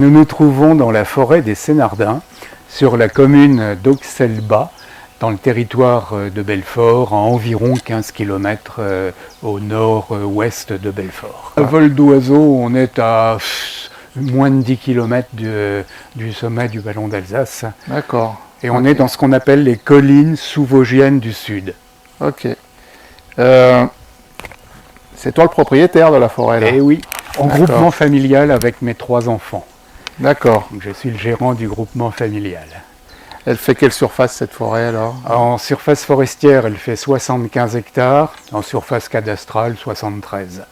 Nous nous trouvons dans la forêt des Sénardins, sur la commune d'Auxelles-Bas, dans le territoire de Belfort, à environ 15 km au nord-ouest de Belfort. À vol d'oiseau, on est à moins de 10 km du sommet du Vallon d'Alsace. D'accord. Et on est dans ce qu'on appelle les collines sous-vosgiennes du Sud. Ok. C'est toi le propriétaire de la forêt là? Eh oui, en groupement familial avec mes 3 enfants. D'accord. Donc je suis le gérant du groupement familial. Elle fait quelle surface cette forêt alors? En surface forestière, elle fait 75 hectares, en surface cadastrale, 73.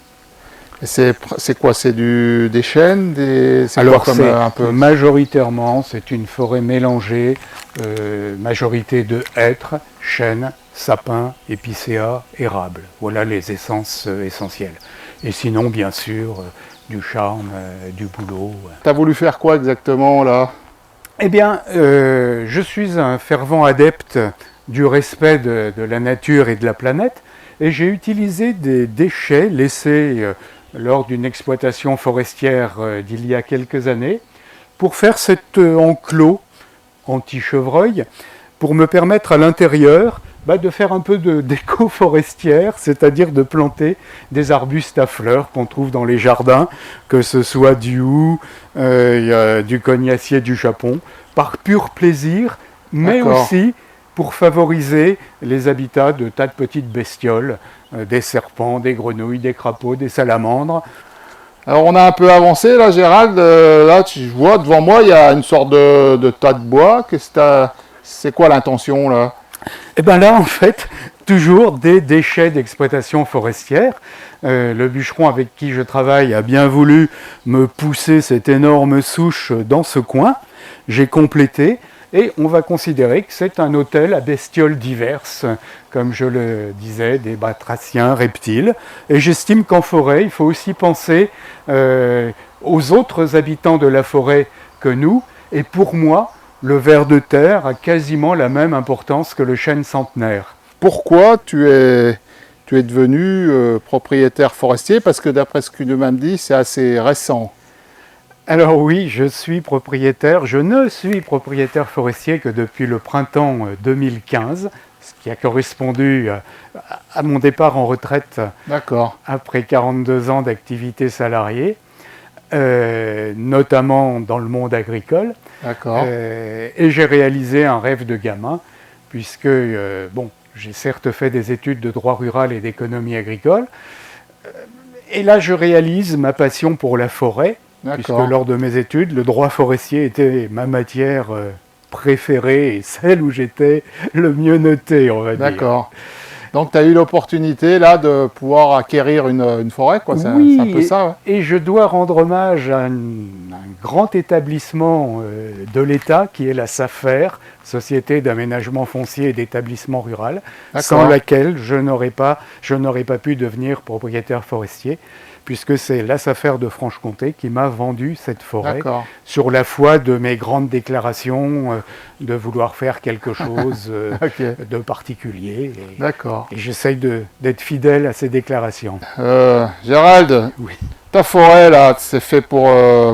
C'est quoi? C'est des chênes Alors un peu... majoritairement, c'est une forêt mélangée, majorité de hêtres, chênes, sapins, épicéas, érables. Voilà les essences essentielles. Et sinon, bien sûr, du charme, du bouleau. T'as voulu faire quoi exactement là? Eh bien, je suis un fervent adepte du respect de la nature et de la planète, et j'ai utilisé des déchets laissés lors d'une exploitation forestière d'il y a quelques années pour faire cet enclos anti-chevreuil, pour me permettre à l'intérieur de faire un peu d'éco-forestière, c'est-à-dire de planter des arbustes à fleurs qu'on trouve dans les jardins, que ce soit du houx, du cognacier, du chapon, par pur plaisir, mais aussi pour favoriser les habitats de tas de petites bestioles, des serpents, des grenouilles, des crapauds, des salamandres. Alors on a un peu avancé là, Gérald. Là, je vois devant moi, il y a une sorte de tas de bois. C'est quoi l'intention là? Eh bien là, en fait, toujours des déchets d'exploitation forestière. Le bûcheron avec qui je travaille a bien voulu me pousser cette énorme souche dans ce coin. J'ai complété et on va considérer que c'est un hôtel à bestioles diverses, comme je le disais, des batraciens, reptiles. Et j'estime qu'en forêt, il faut aussi penser aux autres habitants de la forêt que nous. Et pour moi, le ver de terre a quasiment la même importance que le chêne centenaire. Pourquoi tu es devenu propriétaire forestier? Parce que d'après ce que tu m'as dit, c'est assez récent. Alors oui, je ne suis propriétaire forestier que depuis le printemps 2015, ce qui a correspondu à mon départ en retraite après 42 ans d'activité salariée. Notamment dans le monde agricole. Et j'ai réalisé un rêve de gamin, puisque j'ai certes fait des études de droit rural et d'économie agricole, et là je réalise ma passion pour la forêt, puisque lors de mes études, le droit forestier était ma matière préférée et celle où j'étais le mieux noté, on va dire. D'accord. Donc, tu as eu l'opportunité là de pouvoir acquérir une forêt, quoi. Oui, c'est un peu ça. Ouais. Et je dois rendre hommage à un grand établissement de l'État qui est la SAFER, Société d'aménagement foncier et d'établissement rural, sans laquelle je n'aurais pas pu devenir propriétaire forestier, puisque c'est la SAFER de Franche-Comté qui m'a vendu cette forêt sur la foi de mes grandes déclarations de vouloir faire quelque chose de particulier. Et j'essaye d'être fidèle à ces déclarations. Gérald, ta forêt là, c'est fait pour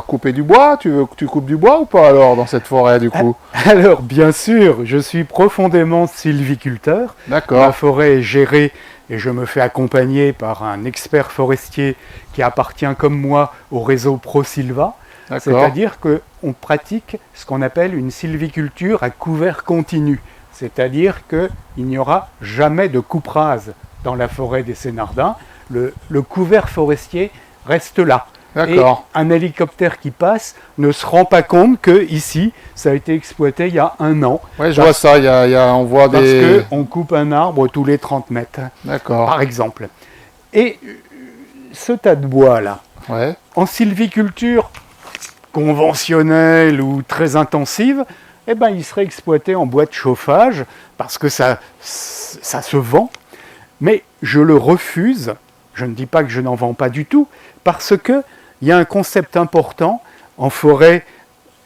couper du bois? Tu veux que tu coupes du bois ou pas alors dans cette forêt du coup? Alors bien sûr, je suis profondément sylviculteur. Ma forêt est gérée et je me fais accompagner par un expert forestier qui appartient comme moi au réseau ProSylva. C'est-à-dire qu'on pratique ce qu'on appelle une sylviculture à couvert continu. C'est-à-dire qu'il n'y aura jamais de coupe rase dans la forêt des Sénardins. Le couvert forestier reste là. Et un hélicoptère qui passe ne se rend pas compte que ici, ça a été exploité il y a 1 an. Oui, je vois ça. On voit parce qu'on coupe un arbre tous les 30 mètres, par exemple. Et ce tas de bois-là, en sylviculture conventionnelle ou très intensive, il serait exploité en bois de chauffage parce que ça se vend. Mais je le refuse. Je ne dis pas que je n'en vends pas du tout, parce qu'il y a un concept important en forêt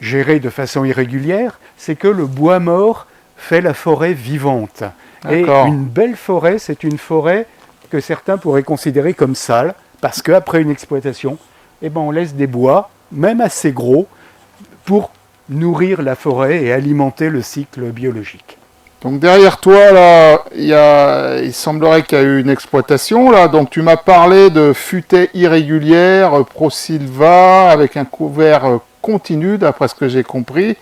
gérée de façon irrégulière, c'est que le bois mort fait la forêt vivante. Et une belle forêt, c'est une forêt que certains pourraient considérer comme sale, parce qu'après une exploitation, on laisse des bois, même assez gros, pour nourrir la forêt et alimenter le cycle biologique. Donc derrière toi, là, il semblerait qu'il y a eu une exploitation. Là. Donc tu m'as parlé de futaie irrégulière, Prosilva, avec un couvert continu, d'après ce que j'ai compris.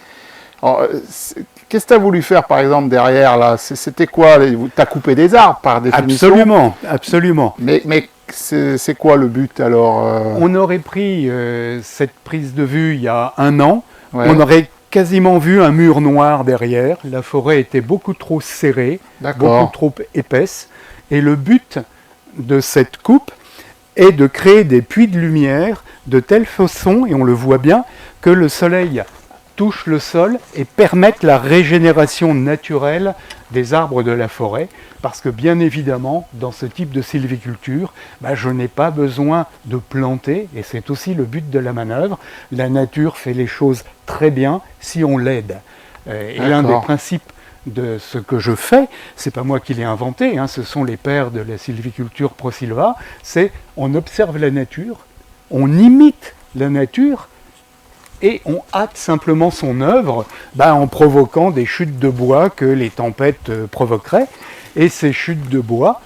Qu'est-ce que tu as voulu faire, par exemple, derrière là? C'était quoi? Tu as coupé des arbres, par définition? Absolument, absolument. Mais c'est quoi le but, alors On aurait pris cette prise de vue il y a 1 an. Ouais. On aurait quasiment vu un mur noir derrière. La forêt était beaucoup trop serrée, beaucoup trop épaisse. Et le but de cette coupe est de créer des puits de lumière de telle façon, et on le voit bien, que le soleil touche le sol et permette la régénération naturelle des arbres de la forêt, parce que bien évidemment, dans ce type de sylviculture, je n'ai pas besoin de planter, et c'est aussi le but de la manœuvre. La nature fait les choses très bien si on l'aide. Et l'un des principes de ce que je fais, c'est pas moi qui l'ai inventé, ce sont les pères de la sylviculture Prosilva, c'est on observe la nature, on imite la nature, et on hâte simplement son œuvre en provoquant des chutes de bois que les tempêtes provoqueraient. Et ces chutes de bois,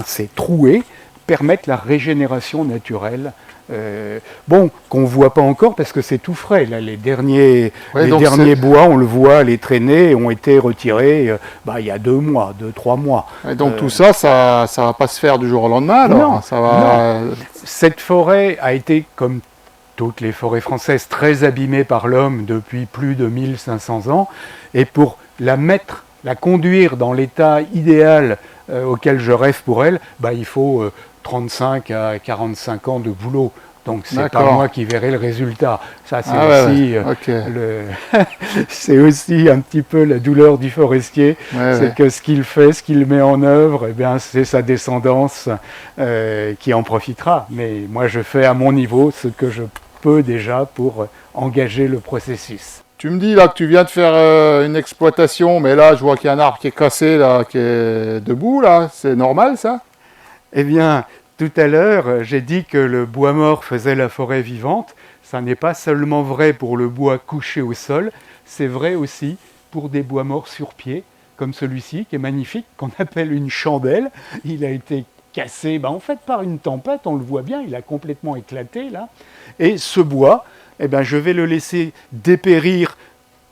ces trouées, permettent la régénération naturelle. Qu'on ne voit pas encore parce que c'est tout frais. Là, les derniers bois, on le voit, les traînées ont été retirés il y a 2 mois, 2-3 mois. Et donc tout ça va pas se faire du jour au lendemain alors? Non, ça va... non. Cette forêt a été, comme toutes les forêts françaises, très abîmées par l'homme depuis plus de 1500 ans. Et pour la conduire dans l'état idéal auquel je rêve pour elle, il faut 35 à 45 ans de boulot. Donc c'est pas moi qui verrai le résultat. Ça c'est aussi un petit peu la douleur du forestier. Que ce qu'il fait, ce qu'il met en œuvre, c'est sa descendance qui en profitera. Mais moi je fais à mon niveau ce que je peux déjà pour engager le processus. Tu me dis là que tu viens de faire une exploitation, mais là je vois qu'il y a un arbre qui est cassé, là, qui est debout, là. C'est normal ça? Tout à l'heure, j'ai dit que le bois mort faisait la forêt vivante. Ça n'est pas seulement vrai pour le bois couché au sol, c'est vrai aussi pour des bois morts sur pied, comme celui-ci, qui est magnifique, qu'on appelle une chandelle. Il a été cassé en fait par une tempête, on le voit bien, il a complètement éclaté là. Et ce bois, je vais le laisser dépérir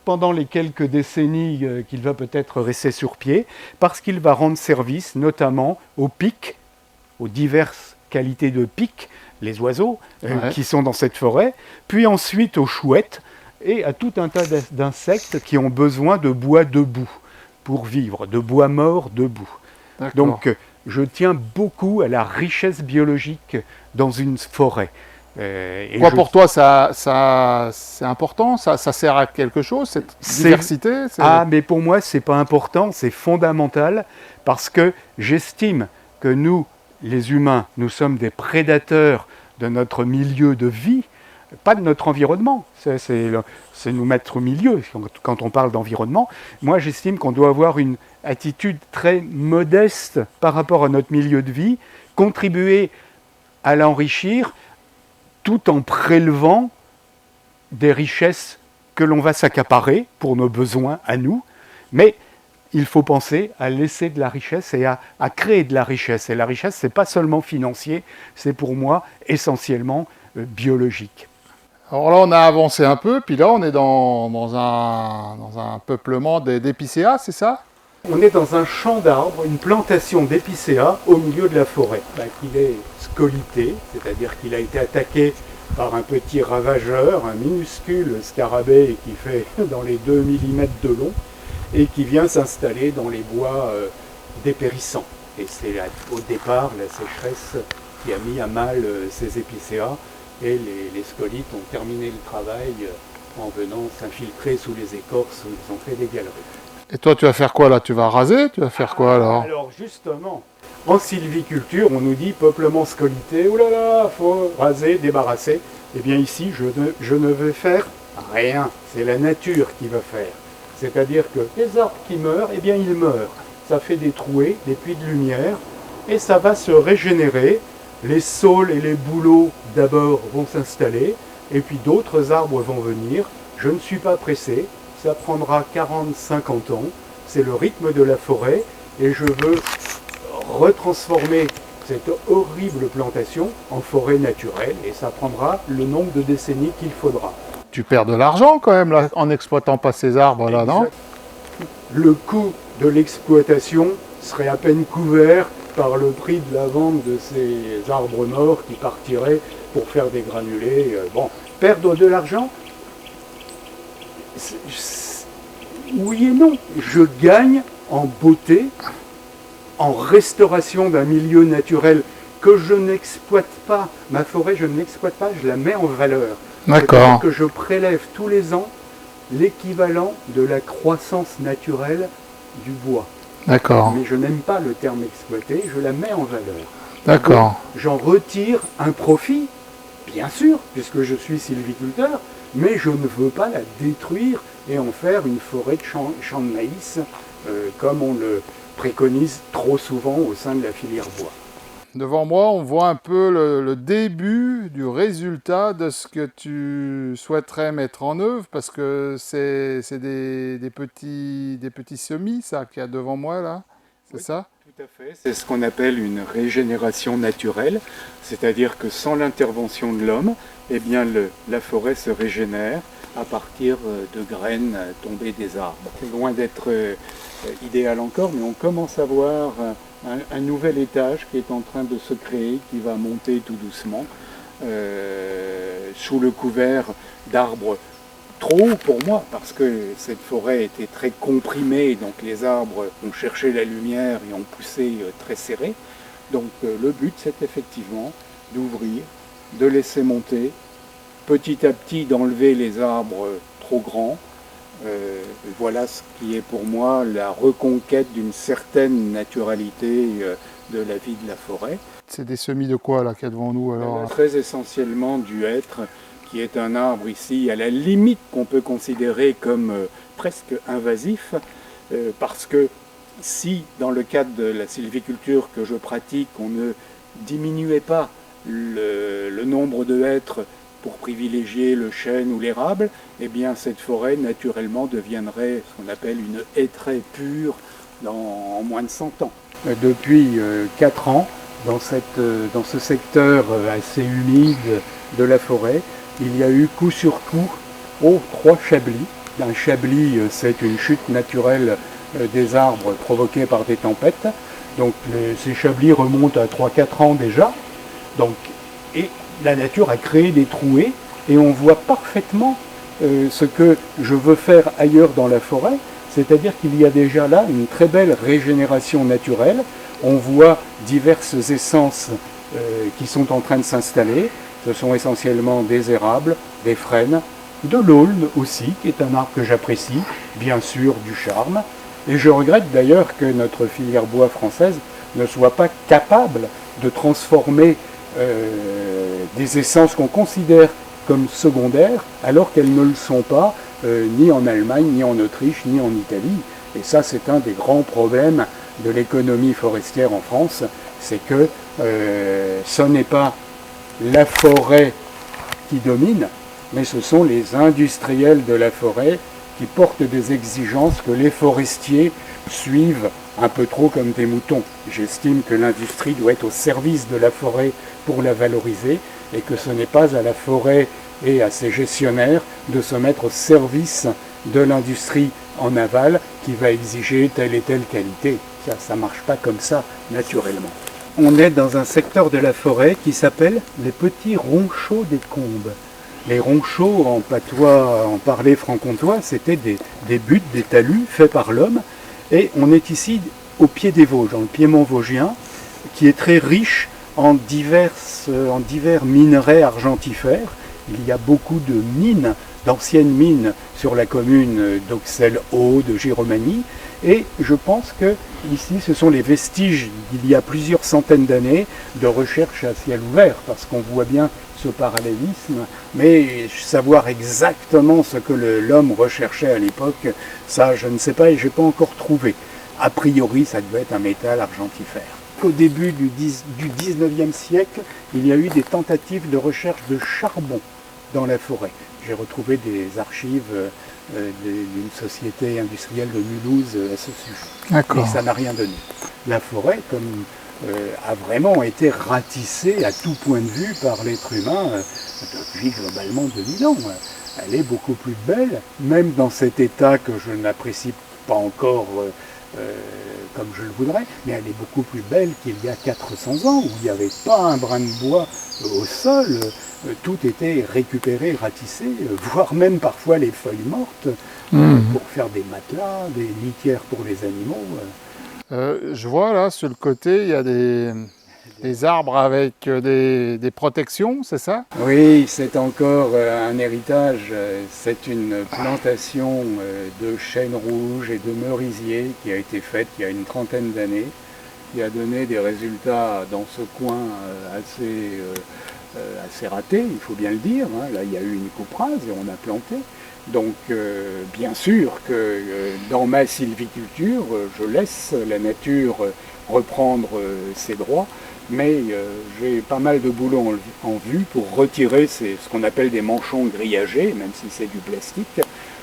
pendant les quelques décennies qu'il va peut-être rester sur pied, parce qu'il va rendre service notamment aux pics, aux diverses qualités de pics, les oiseaux qui sont dans cette forêt, puis ensuite aux chouettes et à tout un tas d'insectes qui ont besoin de bois debout pour vivre, de bois mort debout. Donc je tiens beaucoup à la richesse biologique dans une forêt. Pour toi, c'est important? Ça sert à quelque chose, cette diversité? Mais pour moi, c'est pas important, c'est fondamental, parce que j'estime que nous, les humains, nous sommes des prédateurs de notre milieu de vie, pas de notre environnement. C'est nous mettre au milieu quand on parle d'environnement. Moi, j'estime qu'on doit avoir une attitude très modeste par rapport à notre milieu de vie, contribuer à l'enrichir tout en prélevant des richesses que l'on va s'accaparer pour nos besoins à nous. Mais il faut penser à laisser de la richesse et à créer de la richesse. Et la richesse, ce n'est pas seulement financier, c'est pour moi essentiellement biologique. Alors là, on a avancé un peu, puis là, on est dans un peuplement d'épicéas, c'est ça? On est dans un champ d'arbres, une plantation d'épicéas au milieu de la forêt. Il est scolité, c'est-à-dire qu'il a été attaqué par un petit ravageur, un minuscule scarabée qui fait dans les 2 mm de long et qui vient s'installer dans les bois dépérissants. Et c'est au départ la sécheresse qui a mis à mal ces épicéas et les scolites ont terminé le travail en venant s'infiltrer sous les écorces où ils ont fait des galeries. Et toi, tu vas faire quoi là? Tu vas raser? Tu vas faire quoi alors? Alors justement, en sylviculture, on nous dit peuplement scolité, oulala, faut raser, débarrasser. Eh bien ici, je ne vais faire rien. C'est la nature qui va faire. C'est-à-dire que les arbres qui meurent, eh bien ils meurent. Ça fait des trouées, des puits de lumière, et ça va se régénérer. Les saules et les bouleaux d'abord vont s'installer, et puis d'autres arbres vont venir, Je ne suis pas pressé, ça prendra 40-50 ans, c'est le rythme de la forêt, et je veux retransformer cette horrible plantation en forêt naturelle, et ça prendra le nombre de décennies qu'il faudra. Tu perds de l'argent quand même là, en exploitant pas ces arbres là, non? Le coût de l'exploitation serait à peine couvert par le prix de la vente de ces arbres morts qui partiraient pour faire des granulés. Bon, perdre de l'argent, oui et non. Je gagne en beauté, en restauration d'un milieu naturel que je n'exploite pas. Ma forêt, je ne l'exploite pas, je la mets en valeur. D'accord. Que je prélève tous les ans l'équivalent de la croissance naturelle du bois. D'accord. Mais je n'aime pas le terme exploiter, je la mets en valeur. D'accord. J'en retire un profit, bien sûr, puisque je suis sylviculteur, mais je ne veux pas la détruire et en faire une forêt de champs de maïs, comme on le préconise trop souvent au sein de la filière bois. Devant moi, on voit un peu le début du résultat de ce que tu souhaiterais mettre en œuvre, parce que c'est des petits semis, ça, qu'il y a devant moi, là. C'est ça? Tout à fait. C'est ce qu'on appelle une régénération naturelle, c'est-à-dire que sans l'intervention de l'homme, eh bien la forêt se régénère à partir de graines tombées des arbres. C'est loin d'être idéal encore, mais on commence à voir un nouvel étage qui est en train de se créer, qui va monter tout doucement, sous le couvert d'arbres trop hauts pour moi, parce que cette forêt était très comprimée, donc les arbres ont cherché la lumière et ont poussé très serré. Donc le but, c'est effectivement d'ouvrir, de laisser monter, petit à petit d'enlever les arbres trop grands. Voilà ce qui est pour moi la reconquête d'une certaine naturalité de la vie de la forêt. C'est des semis de quoi là qu'il y a devant nous alors? Très essentiellement du hêtre, qui est un arbre ici à la limite qu'on peut considérer comme presque invasif, parce que si dans le cadre de la sylviculture que je pratique, on ne diminuait pas le nombre de hêtres pour privilégier le chêne ou l'érable, eh bien cette forêt naturellement deviendrait ce qu'on appelle une hêtraie pure en moins de 100 ans. Depuis 4 ans, dans ce secteur assez humide de la forêt, il y a eu coup sur coup 3 chablis. Un chablis, c'est une chute naturelle des arbres provoquée par des tempêtes. Donc ces chablis remontent à 3-4 ans déjà. Donc, et la nature a créé des trouées et on voit parfaitement ce que je veux faire ailleurs dans la forêt, c'est-à-dire qu'il y a déjà là une très belle régénération naturelle. On voit diverses essences qui sont en train de s'installer. Ce sont essentiellement des érables, des frênes, de l'aulne aussi, qui est un arbre que j'apprécie, bien sûr du charme. Et je regrette d'ailleurs que notre filière bois française ne soit pas capable de transformer des essences qu'on considère comme secondaires, alors qu'elles ne le sont pas, ni en Allemagne, ni en Autriche, ni en Italie. Et ça, c'est un des grands problèmes de l'économie forestière en France, c'est que ce n'est pas la forêt qui domine, mais ce sont les industriels de la forêt qui portent des exigences que les forestiers suivent un peu trop comme des moutons. J'estime que l'industrie doit être au service de la forêt pour la valoriser et que ce n'est pas à la forêt et à ses gestionnaires de se mettre au service de l'industrie en aval qui va exiger telle et telle qualité. Ça ne marche pas comme ça, naturellement. On est dans un secteur de la forêt qui s'appelle les petits ronchaux des combes. Les ronchaux, en patois, en parler franc-comtois, c'était des buttes, des talus faits par l'homme. Et on est ici au pied des Vosges, dans le Piémont vosgien, qui est très riche en divers minerais argentifères. Il y a beaucoup de mines, d'anciennes mines sur la commune d'Auxelles-Haut, de Giromagny. Et je pense que ici, ce sont les vestiges d'il y a plusieurs centaines d'années de recherche à ciel ouvert, parce qu'on voit bien ce parallélisme, mais savoir exactement ce que l'homme recherchait à l'époque, ça je ne sais pas et je n'ai pas encore trouvé. A priori, ça devait être un métal argentifère. Au début du 19e siècle, il y a eu des tentatives de recherche de charbon dans la forêt. J'ai retrouvé des archives d'une société industrielle de Mulhouse à ce sujet. D'accord. Mais ça n'a rien donné. La forêt, comme a vraiment été ratissée à tout point de vue par l'être humain depuis globalement 2000 ans. Elle est beaucoup plus belle, même dans cet état que je n'apprécie pas encore comme je le voudrais, mais elle est beaucoup plus belle qu'il y a 400 ans, où il n'y avait pas un brin de bois au sol, tout était récupéré, ratissé, voire même parfois les feuilles mortes, pour faire des matelas, des litières pour les animaux. Je vois là, sur le côté, il y a des arbres avec des protections, c'est ça? Oui, c'est encore un héritage, c'est une plantation de chênes rouges et de merisiers qui a été faite il y a une trentaine d'années, qui a donné des résultats dans ce coin assez ratés, il faut bien le dire. Hein. Là, il y a eu une coupe rase et on a planté. Donc, bien sûr que dans ma sylviculture, je laisse la nature reprendre ses droits, mais j'ai pas mal de boulot en vue pour retirer ce qu'on appelle des manchons grillagés, même si c'est du plastique,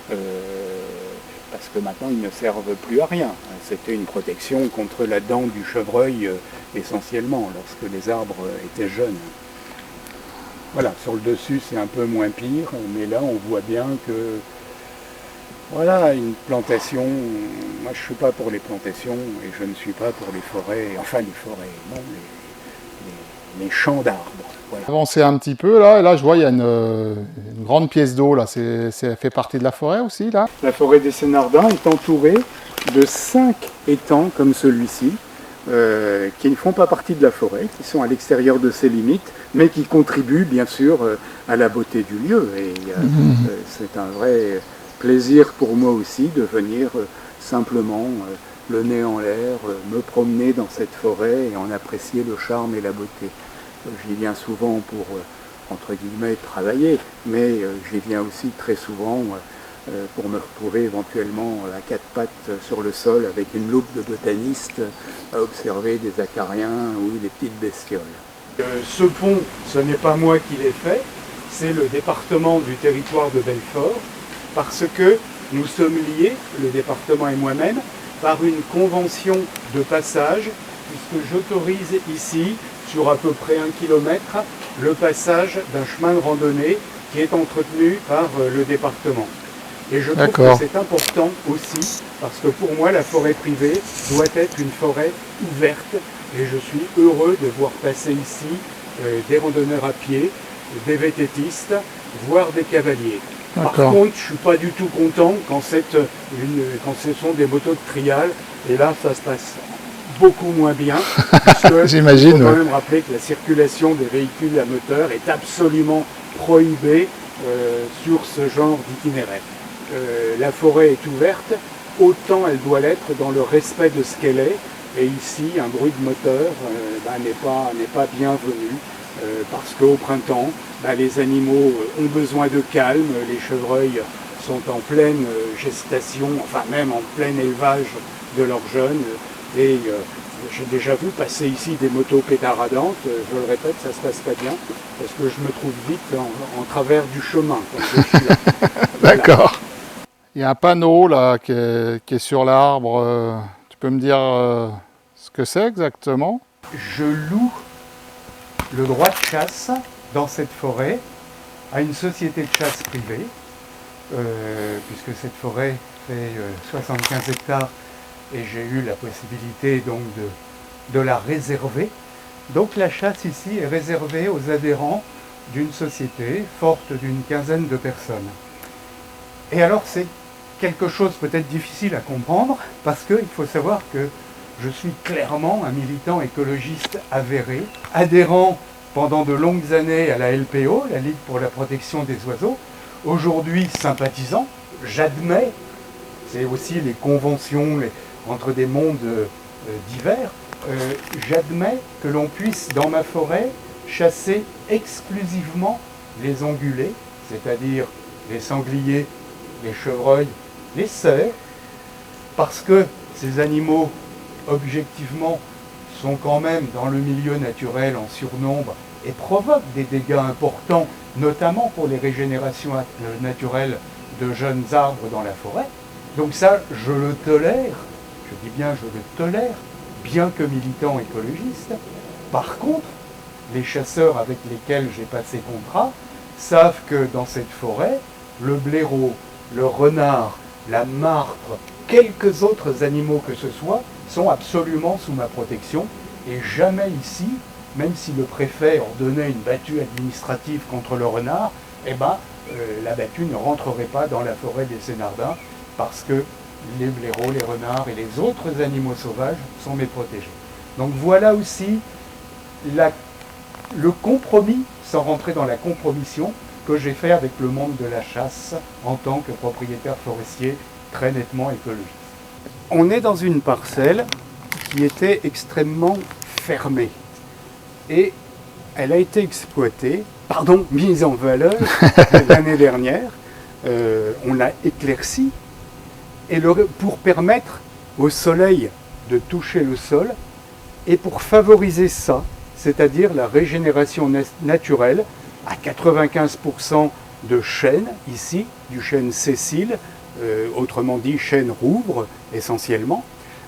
parce que maintenant ils ne servent plus à rien. C'était une protection contre la dent du chevreuil essentiellement, lorsque les arbres étaient jeunes. Voilà, sur le dessus c'est un peu moins pire, mais là on voit bien que voilà, une plantation, moi je ne suis pas pour les plantations et je ne suis pas pour les forêts, enfin les forêts, non, les champs d'arbres. Voilà. Avancer un petit peu là, et là je vois il y a une grande pièce d'eau là, ça fait partie de la forêt aussi là? La forêt des Sénardins est entourée de 5 étangs comme celui-ci, qui ne font pas partie de la forêt, qui sont à l'extérieur de ses limites, mais qui contribuent bien sûr à la beauté du lieu. Et c'est un vrai plaisir pour moi aussi de venir simplement le nez en l'air, me promener dans cette forêt et en apprécier le charme et la beauté. J'y viens souvent pour, entre guillemets, travailler, mais j'y viens aussi très souvent pour me retrouver éventuellement à quatre pattes sur le sol avec une loupe de botaniste à observer des acariens ou des petites bestioles. Ce pont, ce n'est pas moi qui l'ai fait, c'est le département du territoire de Belfort, parce que nous sommes liés, le département et moi-même, par une convention de passage, puisque j'autorise ici, sur à peu près 1 kilomètre, le passage d'un chemin de randonnée qui est entretenu par le département. Et je trouve que c'est important aussi, parce que pour moi, la forêt privée doit être une forêt ouverte, et je suis heureux de voir passer ici des randonneurs à pied, des vététistes, voire des cavaliers. Par contre, je ne suis pas du tout content quand ce sont des motos de trial, et là, ça se passe beaucoup moins bien, puisque j'imagine. Il faut quand même rappeler que la circulation des véhicules à moteur est absolument prohibée sur ce genre d'itinéraire. La forêt est ouverte, autant elle doit l'être dans le respect de ce qu'elle est, et ici, un bruit de moteur n'est pas bienvenu. Parce qu'au printemps, les animaux ont besoin de calme, les chevreuils sont en pleine gestation, enfin même en plein élevage de leurs jeunes, et j'ai déjà vu passer ici des motos pétaradantes, je le répète, ça se passe pas bien, parce que je me trouve vite en travers du chemin quand je suis là. D'accord. Il y a un panneau là qui est sur l'arbre, tu peux me dire ce que c'est exactement? Je loue le droit de chasse dans cette forêt à une société de chasse privée, puisque cette forêt fait 75 hectares et j'ai eu la possibilité donc de la réserver. Donc la chasse ici est réservée aux adhérents d'une société forte d'une quinzaine de personnes. Et alors c'est quelque chose peut-être difficile à comprendre, parce qu'il faut savoir que je suis clairement un militant écologiste avéré, adhérent pendant de longues années à la LPO, la Ligue pour la protection des oiseaux, aujourd'hui sympathisant, j'admets, c'est aussi les conventions entre des mondes divers, j'admets que l'on puisse dans ma forêt chasser exclusivement les ongulés, c'est-à-dire les sangliers, les chevreuils, les cerfs, parce que ces animaux objectivement sont quand même dans le milieu naturel en surnombre et provoque des dégâts importants, notamment pour les régénérations naturelles de jeunes arbres dans la forêt. Donc ça, je le tolère, je dis bien je le tolère, bien que militant écologiste. Par contre, les chasseurs avec lesquels j'ai passé contrat savent que dans cette forêt, le blaireau, le renard, la martre, quelques autres animaux que ce soit, sont absolument sous ma protection. Et jamais ici, même si le préfet ordonnait une battue administrative contre le renard, la battue ne rentrerait pas dans la forêt des Sénardins parce que les blaireaux, les renards et les autres animaux sauvages sont mes protégés. Donc voilà aussi le compromis, sans rentrer dans la compromission, que j'ai fait avec le monde de la chasse en tant que propriétaire forestier très nettement écologiste. On est dans une parcelle qui était extrêmement fermée et elle a été exploitée, mise en valeur l'année dernière. On l'a éclaircie et pour permettre au soleil de toucher le sol et pour favoriser ça, c'est-à-dire la régénération naturelle à 95% de chêne, ici, du chêne sessile, autrement dit chêne rouvre essentiellement.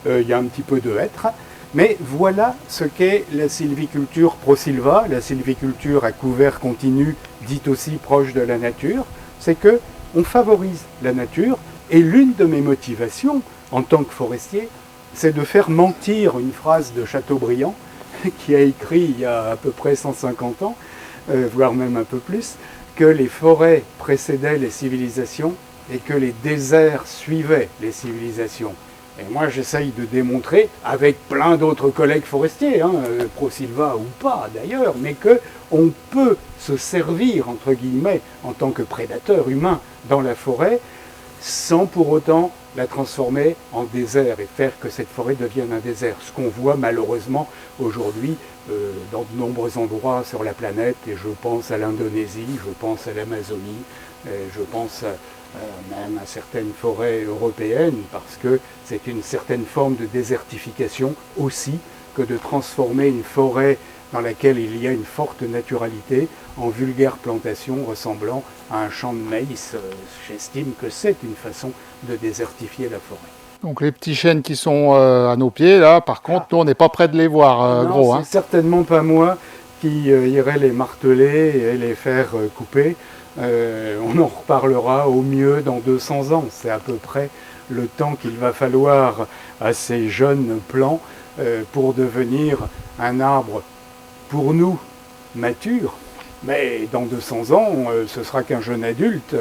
Il y a un petit peu de hêtre, mais voilà ce qu'est la sylviculture prosilva, la sylviculture à couvert continu, dite aussi proche de la nature, c'est que on favorise la nature, et l'une de mes motivations en tant que forestier, c'est de faire mentir une phrase de Chateaubriand, qui a écrit il y a à peu près 150 ans, voire même un peu plus, que les forêts précédaient les civilisations et que les déserts suivaient les civilisations. Et moi j'essaye de démontrer, avec plein d'autres collègues forestiers, pro-silva ou pas d'ailleurs, mais qu'on peut se servir, entre guillemets, en tant que prédateur humain dans la forêt, sans pour autant la transformer en désert et faire que cette forêt devienne un désert. Ce qu'on voit malheureusement aujourd'hui dans de nombreux endroits sur la planète, et je pense à l'Indonésie, je pense à l'Amazonie, je pense même à certaines forêts européennes, parce que c'est une certaine forme de désertification aussi que de transformer une forêt dans laquelle il y a une forte naturalité en vulgaire plantation ressemblant à un champ de maïs. J'estime que c'est une façon de désertifier la forêt. Donc les petits chênes qui sont à nos pieds, là, par contre, nous, on n'est pas près de les voir, non, gros. C'est certainement pas moi qui irai les marteler et les faire couper. On en reparlera au mieux dans 200 ans. C'est à peu près le temps qu'il va falloir à ces jeunes plants pour devenir un arbre, pour nous, mature. Mais dans 200 ans, ce sera qu'un jeune adulte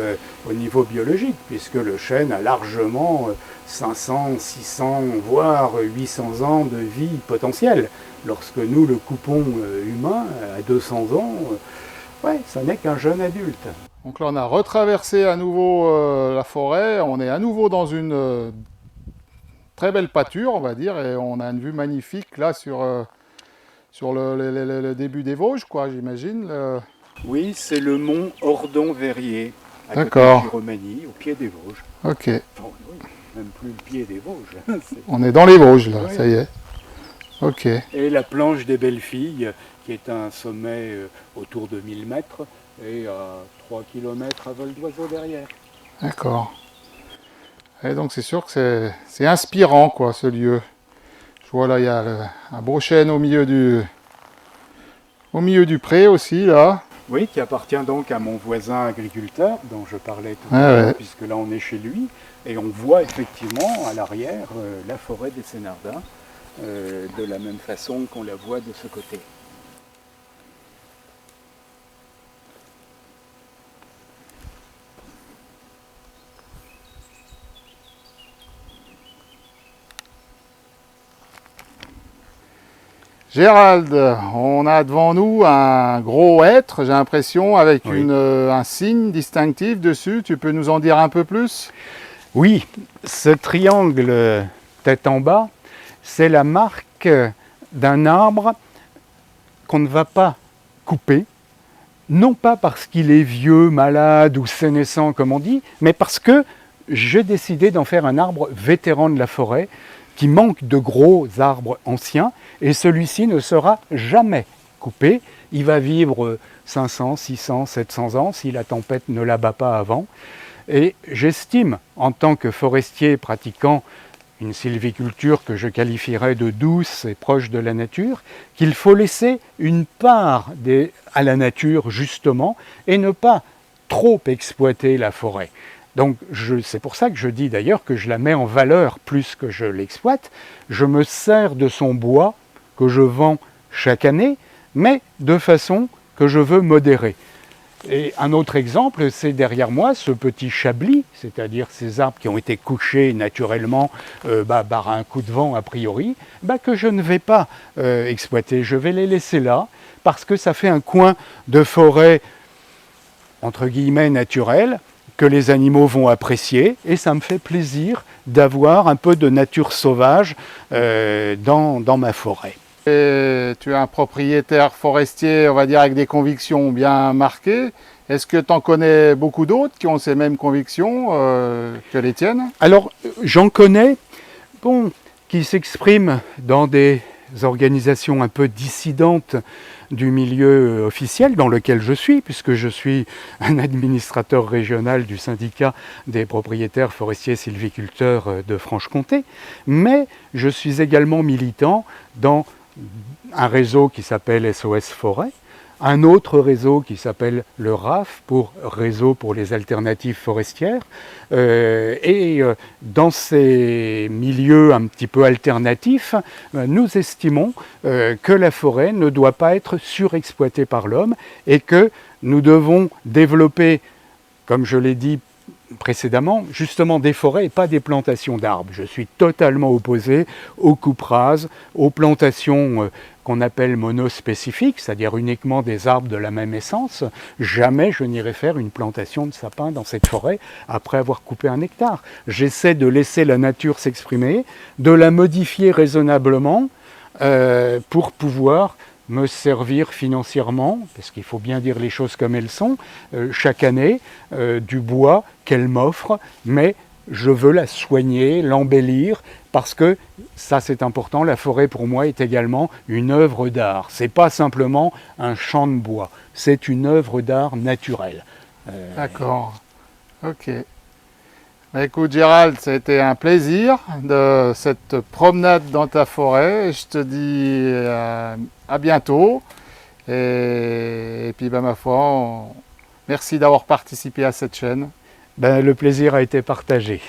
au niveau biologique, puisque le chêne a largement 500, 600, voire 800 ans de vie potentielle. Lorsque nous le coupons humain à 200 ans, ça n'est qu'un jeune adulte. Donc là, on a retraversé à nouveau la forêt, on est à nouveau dans une très belle pâture, on va dire, et on a une vue magnifique là sur le début des Vosges, quoi, j'imagine. Oui, c'est le mont Ordon-Verrier, à côté de Giromagny, au pied des Vosges. Ok. Enfin, oui, même plus le pied des Vosges. On est dans les Vosges, là, ça y est. Ok. Et la planche des Belles Filles, qui est un sommet autour de 1000 mètres, et à 3 km à vol d'oiseau derrière. D'accord. Et donc c'est sûr que c'est inspirant, quoi, ce lieu. Je vois là, il y a un beau chêne au milieu du pré aussi, là. Oui, qui appartient donc à mon voisin agriculteur, dont je parlais tout à l'heure, puisque là on est chez lui, et on voit effectivement à l'arrière la forêt des Sénardins, de la même façon qu'on la voit de ce côté. Gérald, on a devant nous un gros hêtre, j'ai l'impression, avec un signe distinctif dessus. Tu peux nous en dire un peu plus? Oui, ce triangle tête en bas, c'est la marque d'un arbre qu'on ne va pas couper, non pas parce qu'il est vieux, malade ou sénescent comme on dit, mais parce que j'ai décidé d'en faire un arbre vétéran de la forêt qui manque de gros arbres anciens, et celui-ci ne sera jamais coupé il va vivre 500, 600, 700 ans si la tempête ne l'abat pas avant. Et j'estime, en tant que forestier pratiquant une sylviculture que je qualifierais de douce et proche de la nature, qu'il faut laisser une part à la nature justement et ne pas trop exploiter la forêt. Donc c'est pour ça que je dis d'ailleurs que je la mets en valeur plus que je l'exploite. Je me sers de son bois que je vends chaque année, mais de façon que je veux modérer. Et un autre exemple, c'est derrière moi ce petit chablis, c'est-à-dire ces arbres qui ont été couchés naturellement par un coup de vent a priori, que je ne vais pas exploiter. Je vais les laisser là parce que ça fait un coin de forêt entre guillemets naturelle que les animaux vont apprécier et ça me fait plaisir d'avoir un peu de nature sauvage dans ma forêt. Et tu es un propriétaire forestier, on va dire, avec des convictions bien marquées. Est-ce que tu en connais beaucoup d'autres qui ont ces mêmes convictions que les tiennes? Alors, j'en connais, qui s'expriment dans des organisations un peu dissidentes du milieu officiel dans lequel je suis, puisque je suis un administrateur régional du syndicat des propriétaires forestiers sylviculteurs de Franche-Comté, mais je suis également militant dans un réseau qui s'appelle SOS Forêt, un autre réseau qui s'appelle le RAF, pour Réseau pour les alternatives forestières. Dans ces milieux un petit peu alternatifs, nous estimons que la forêt ne doit pas être surexploitée par l'homme et que nous devons développer, comme je l'ai dit précédemment, justement des forêts et pas des plantations d'arbres. Je suis totalement opposé aux coupes rases, aux plantations qu'on appelle monospécifiques, c'est-à-dire uniquement des arbres de la même essence. Jamais je n'irai faire une plantation de sapins dans cette forêt après avoir coupé un hectare. J'essaie de laisser la nature s'exprimer, de la modifier raisonnablement pour pouvoir me servir financièrement, parce qu'il faut bien dire les choses comme elles sont, chaque année, du bois qu'elle m'offre, mais je veux la soigner, l'embellir, parce que, ça c'est important, la forêt pour moi est également une œuvre d'art. C'est pas simplement un champ de bois, c'est une œuvre d'art naturelle. D'accord, ok. Écoute Gérald, ça a été un plaisir de cette promenade dans ta forêt. Je te dis à bientôt. Et puis ma foi, merci d'avoir participé à cette chaîne. Le plaisir a été partagé.